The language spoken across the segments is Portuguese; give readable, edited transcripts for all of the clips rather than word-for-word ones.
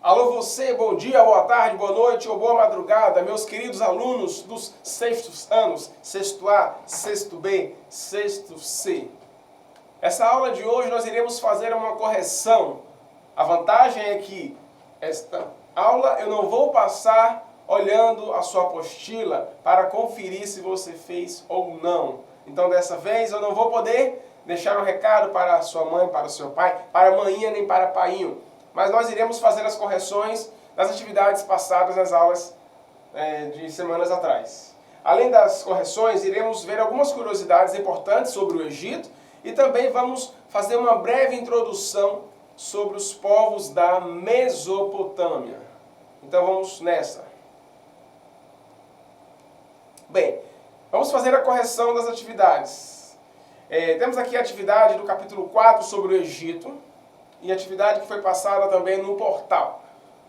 Alô você, bom dia, boa tarde, boa noite ou boa madrugada, meus queridos alunos dos sextos anos, sexto A, sexto B, sexto C. Essa aula de hoje nós iremos fazer uma correção. A vantagem é que esta aula eu não vou passar olhando a sua apostila para conferir se você fez ou não. Então dessa vez eu não vou poder deixar um recado para a sua mãe, para o seu pai, para a maninha nem para painho. Mas nós iremos fazer as correções das atividades passadas nas aulas de semanas atrás. Além das correções, iremos ver algumas curiosidades importantes sobre o Egito e também vamos fazer uma breve introdução sobre os povos da Mesopotâmia. Então vamos nessa. Bem, vamos fazer a correção das atividades. Temos aqui a atividade do capítulo 4 sobre o Egito e a atividade que foi passada também no portal,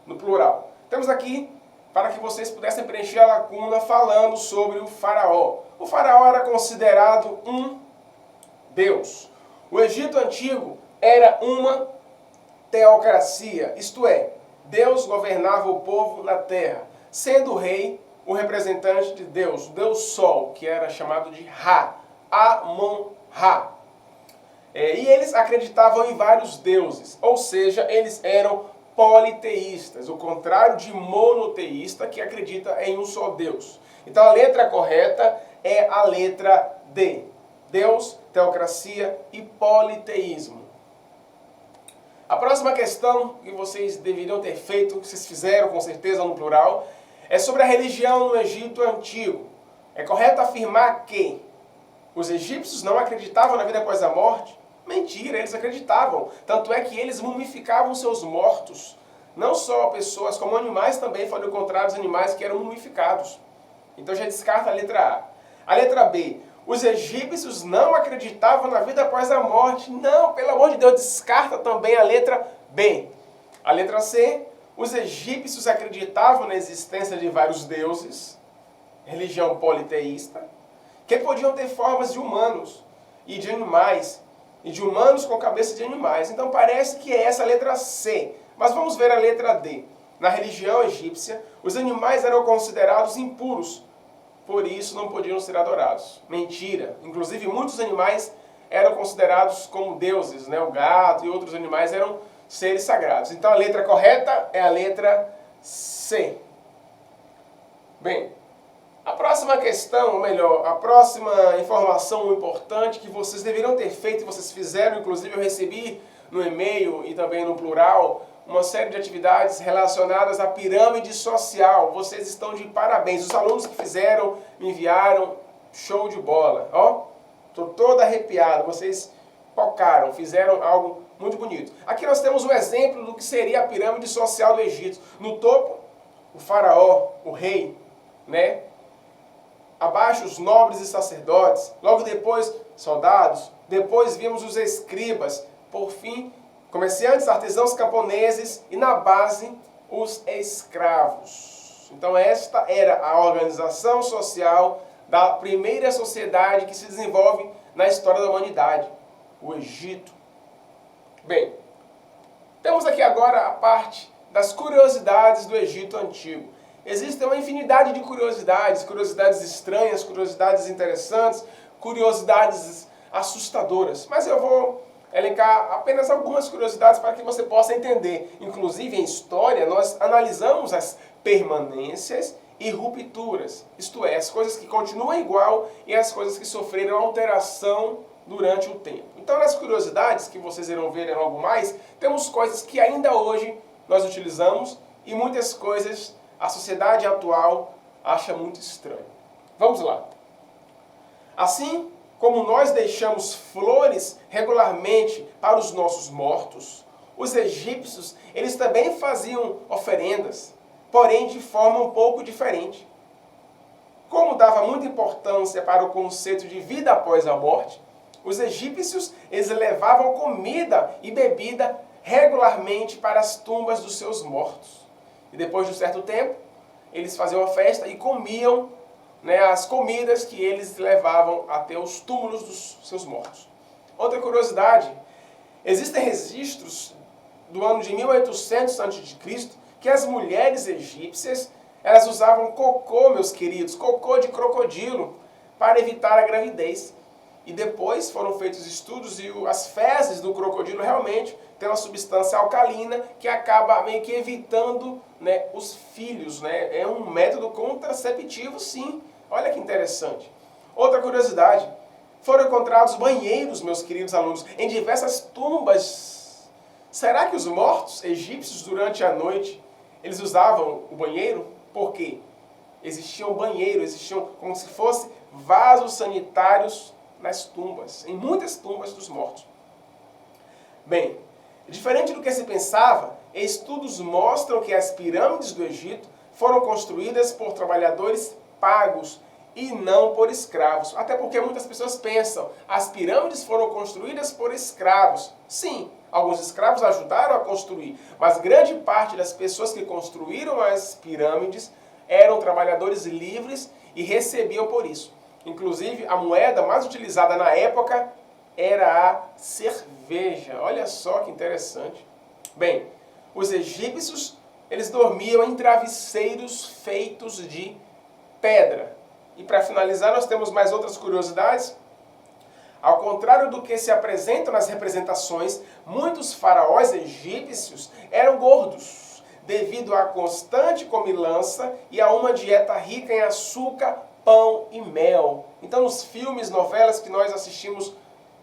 no plural. Temos aqui para que vocês pudessem preencher a lacuna falando sobre o faraó. O faraó era considerado um deus. O Egito antigo era uma teocracia, isto é, Deus governava o povo na terra, sendo o rei o representante de Deus, o Deus Sol, que era chamado de Ra, Amon-Ra. E eles acreditavam em vários deuses, ou seja, eles eram politeístas, o contrário de monoteísta, que acredita em um só Deus. Então a letra correta é a letra D. Deus, teocracia e politeísmo. A próxima questão que vocês deveriam ter feito, que vocês fizeram com certeza no plural, é sobre a religião no Egito Antigo. É correto afirmar que os egípcios não acreditavam na vida após a morte? Mentira, eles acreditavam. Tanto é que eles mumificavam seus mortos. Não só pessoas, como animais também foram encontrados animais que eram mumificados. Então já descarta a letra A. A letra B. Os egípcios não acreditavam na vida após a morte. Não, pelo amor de Deus, descarta também a letra B. A letra C. Os egípcios acreditavam na existência de vários deuses, religião politeísta, que podiam ter formas de humanos e de animais, e de humanos com cabeça de animais. Então parece que é essa a letra C. Mas vamos ver a letra D. Na religião egípcia, os animais eram considerados impuros, por isso não podiam ser adorados. Mentira. Inclusive muitos animais eram considerados como deuses, né? O gato e outros animais eram seres sagrados. Então a letra correta é a letra C. Bem, a próxima questão, ou melhor, a próxima informação importante que vocês deveriam ter feito, e vocês fizeram, inclusive eu recebi no e-mail e também no plural, uma série de atividades relacionadas à pirâmide social. Vocês estão de parabéns. Os alunos que fizeram, me enviaram, show de bola. Ó, estou todo arrepiado. Vocês focaram, fizeram algo muito bonito. Aqui nós temos um exemplo do que seria a pirâmide social do Egito. No topo, o faraó, o rei, né? Abaixo, os nobres e sacerdotes. Logo depois, soldados. Depois vimos os escribas. Por fim, comerciantes, artesãos, camponeses. E na base, os escravos. Então esta era a organização social da primeira sociedade que se desenvolve na história da humanidade. O Egito. Bem, temos aqui agora a parte das curiosidades do Egito Antigo. Existe uma infinidade de curiosidades, curiosidades estranhas, curiosidades interessantes, curiosidades assustadoras. Mas eu vou elencar apenas algumas curiosidades para que você possa entender. Inclusive, em história, nós analisamos as permanências e rupturas. Isto é, as coisas que continuam igual e as coisas que sofreram alteração durante o tempo. Então, nas curiosidades, que vocês irão ver logo mais, temos coisas que ainda hoje nós utilizamos e muitas coisas a sociedade atual acha muito estranho. Vamos lá. Assim como nós deixamos flores regularmente para os nossos mortos, os egípcios, eles também faziam oferendas, porém de forma um pouco diferente. Como dava muita importância para o conceito de vida após a morte, os egípcios, eles levavam comida e bebida regularmente para as tumbas dos seus mortos. E depois de um certo tempo, eles faziam uma festa e comiam, né, as comidas que eles levavam até os túmulos dos seus mortos. Outra curiosidade, existem registros do ano de 1800 a.C. que as mulheres egípcias, elas usavam cocô, meus queridos, cocô de crocodilo, para evitar a gravidez. E depois foram feitos estudos e as fezes do crocodilo realmente têm uma substância alcalina que acaba meio que evitando, né, os filhos. Né? É um método contraceptivo, sim. Olha que interessante. Outra curiosidade, foram encontrados banheiros, meus queridos alunos, em diversas tumbas. Será que os mortos egípcios durante a noite, eles usavam o banheiro? Por quê? Existiam banheiros, existiam como se fossem vasos sanitários nas tumbas, em muitas tumbas dos mortos. Bem, diferente do que se pensava, estudos mostram que as pirâmides do Egito foram construídas por trabalhadores pagos e não por escravos. Até porque muitas pessoas pensam, as pirâmides foram construídas por escravos. Sim, alguns escravos ajudaram a construir, mas grande parte das pessoas que construíram as pirâmides eram trabalhadores livres e recebiam por isso. Inclusive, a moeda mais utilizada na época era a cerveja. Olha só que interessante. Bem, os egípcios, eles dormiam em travesseiros feitos de pedra. E para finalizar, nós temos mais outras curiosidades. Ao contrário do que se apresenta nas representações, muitos faraós egípcios eram gordos, devido à constante comilança e a uma dieta rica em açúcar, pão e mel. Então, nos filmes, novelas que nós assistimos,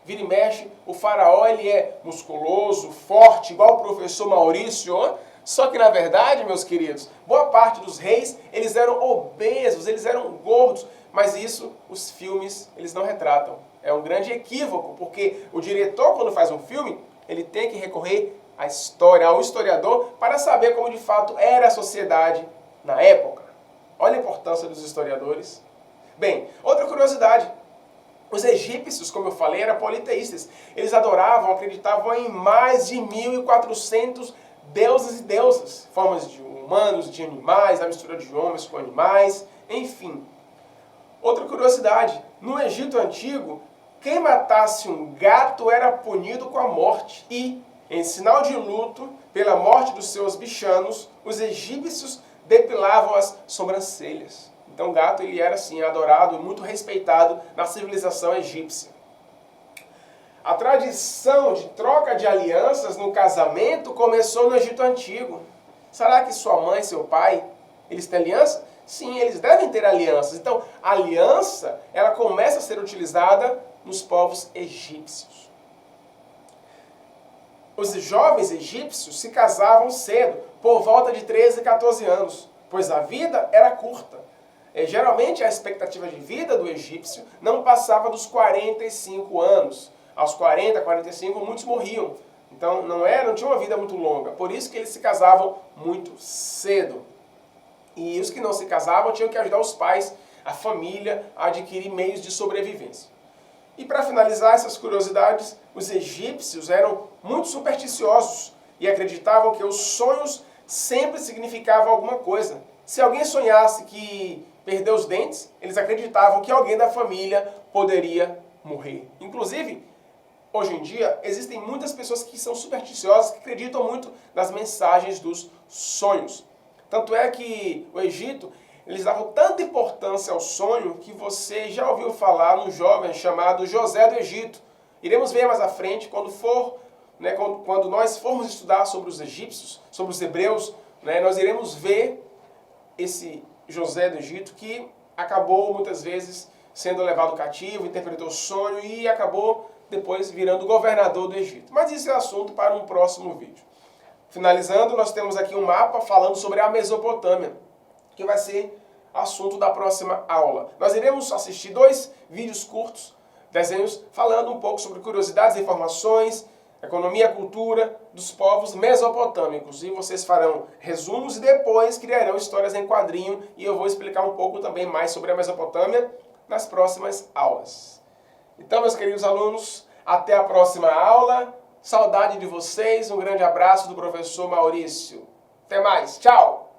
vira e mexe, o faraó ele é musculoso, forte, igual o professor Maurício. Só que, na verdade, meus queridos, boa parte dos reis, eles eram obesos, eles eram gordos. Mas isso, os filmes, eles não retratam. É um grande equívoco, porque o diretor, quando faz um filme, ele tem que recorrer à história, ao historiador, para saber como de fato era a sociedade na época. Olha a importância dos historiadores. Bem, outra curiosidade. Os egípcios, como eu falei, eram politeístas. Eles adoravam, acreditavam em mais de 1.400 deuses e deusas. Formas de humanos, de animais, a mistura de homens com animais, enfim. Outra curiosidade. No Egito Antigo, quem matasse um gato era punido com a morte. E, em sinal de luto pela morte dos seus bichanos, os egípcios depilavam as sobrancelhas. Então o gato ele era assim adorado e muito respeitado na civilização egípcia. A tradição de troca de alianças no casamento começou no Egito Antigo. Será que sua mãe e seu pai, eles têm aliança? Sim, eles devem ter alianças. Então, a aliança, ela começa a ser utilizada nos povos egípcios. Os jovens egípcios se casavam cedo, por volta de 13 e 14 anos, pois a vida era curta. Geralmente a expectativa de vida do egípcio não passava dos 45 anos. Aos 40, 45, muitos morriam. Então não tinha uma vida muito longa. Por isso que eles se casavam muito cedo. E os que não se casavam tinham que ajudar os pais, a família, a adquirir meios de sobrevivência. E para finalizar essas curiosidades, os egípcios eram muito supersticiosos e acreditavam que os sonhos sempre significavam alguma coisa. Se alguém sonhasse que perdeu os dentes, eles acreditavam que alguém da família poderia morrer. Inclusive, hoje em dia, existem muitas pessoas que são supersticiosas, que acreditam muito nas mensagens dos sonhos. Tanto é que o Egito, eles davam tanta importância ao sonho que você já ouviu falar num jovem chamado José do Egito. Iremos ver mais à frente, quando nós formos estudar sobre os egípcios, sobre os hebreus, nós iremos ver esse José do Egito que acabou muitas vezes sendo levado cativo, interpretou o sonho e acabou depois virando governador do Egito. Mas isso é assunto para um próximo vídeo. Finalizando, nós temos aqui um mapa falando sobre a Mesopotâmia, que vai ser assunto da próxima aula. Nós iremos assistir 2 vídeos curtos, desenhos, falando um pouco sobre curiosidades, informações, economia e cultura dos povos mesopotâmicos. E vocês farão resumos e depois criarão histórias em quadrinho e eu vou explicar um pouco também mais sobre a Mesopotâmia nas próximas aulas. Então, meus queridos alunos, até a próxima aula. Saudade de vocês, um grande abraço do professor Maurício. Até mais, tchau!